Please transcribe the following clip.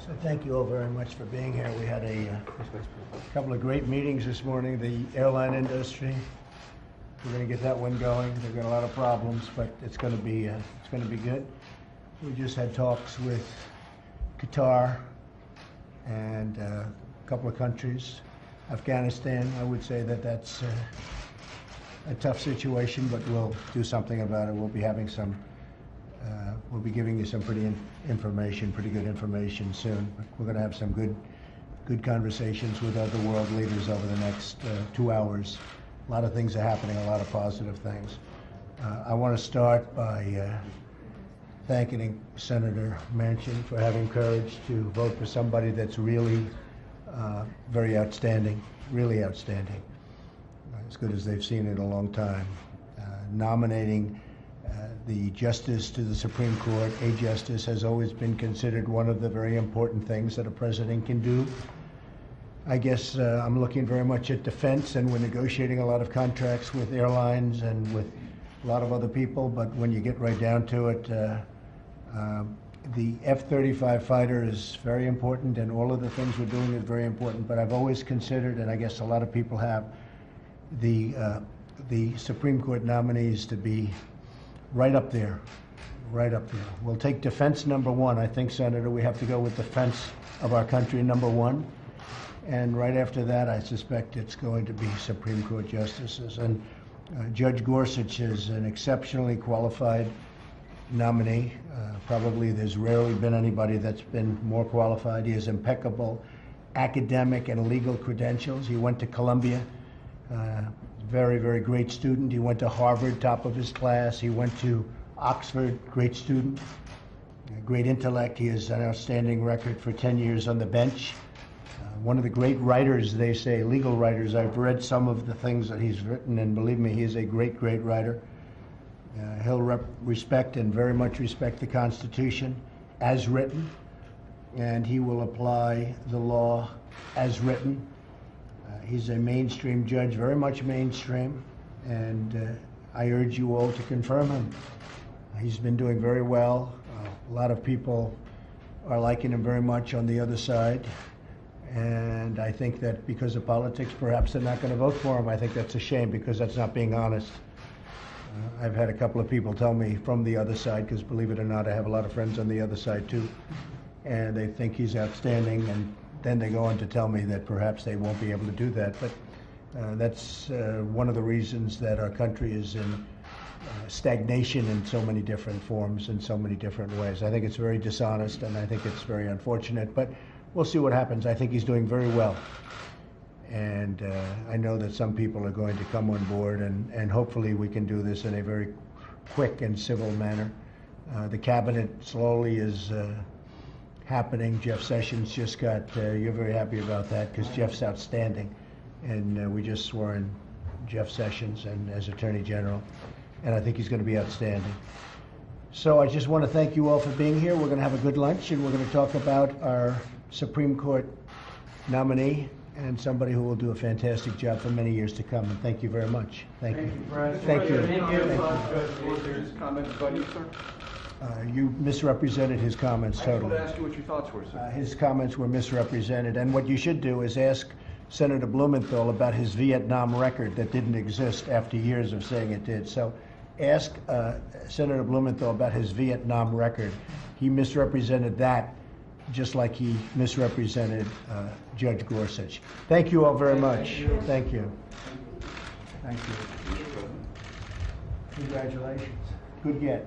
So thank you all very much for being here. We had a couple of great meetings this morning. The airline industry, we're going to get that one going. They've got a lot of problems, but it's going to be good. We just had talks with Qatar and a couple of countries. Afghanistan, I would say that that's a tough situation, but we'll do something about it. We'll be having some. We'll be giving you some pretty good information soon. We're going to have some good conversations with other world leaders over the next 2 hours. A lot of things are happening, a lot of positive things. I want to start by thanking Senator Manchin for having courage to vote for somebody that's really very outstanding, really outstanding, as good as they've seen in a long time. Nominating the justice to the Supreme Court, a justice, has always been considered one of the very important things that a president can do. I guess I'm looking very much at defense, and we're negotiating a lot of contracts with airlines and with a lot of other people, but when you get right down to it, the F-35 fighter is very important, and all of the things we're doing is very important, but I've always considered, and I guess a lot of people have, the Supreme Court nominees to be right up there, right up there. We'll take defense number one. I think, Senator, we have to go with defense of our country number one. And right after that, I suspect it's going to be Supreme Court justices. And Judge Gorsuch is an exceptionally qualified nominee. Probably there's rarely been anybody that's been more qualified. He has impeccable academic and legal credentials. He went to Columbia. Very, very great student. He went to Harvard, top of his class. He went to Oxford, great student, great intellect. He has an outstanding record for 10 years on the bench. One of the great writers, they say, legal writers. I've read some of the things that he's written, and believe me, he is a great, great writer. He'll respect and very much respect the Constitution as written, and he will apply the law as written. He's a mainstream judge, very much mainstream, and I urge you all to confirm him. He's been doing very well. A lot of people are liking him very much on the other side, and I think that because of politics, perhaps they're not going to vote for him. I think that's a shame, because that's not being honest. I've had a couple of people tell me from the other side, because believe it or not, I have a lot of friends on the other side too, and they think he's outstanding, and then they go on to tell me that perhaps they won't be able to do that. But that's one of the reasons that our country is in stagnation in so many different forms, in so many different ways. I think it's very dishonest, and I think it's very unfortunate, but we'll see what happens. I think he's doing very well. And I know that some people are going to come on board, and hopefully we can do this in a very quick and civil manner. The cabinet slowly is happening. Jeff Sessions just got, you're very happy about that, because Jeff's outstanding. And we just swore in Jeff Sessions and as Attorney General, and I think he's going to be outstanding. So I just want to thank you all for being here. We're going to have a good lunch, and we're going to talk about our Supreme Court nominee, and somebody who will do a fantastic job for many years to come. And thank you very much. Thank you. Thank you. Judge comments about you, sir? You misrepresented his comments totally. I just want to ask you what your thoughts were, sir. His comments were misrepresented, and what you should do is ask Senator Blumenthal about his Vietnam record that didn't exist after years of saying it did. So ask Senator Blumenthal about his Vietnam record. He misrepresented that just like he misrepresented Judge Gorsuch. Thank you all very much. Thank you. Thank you. Congratulations. Good get.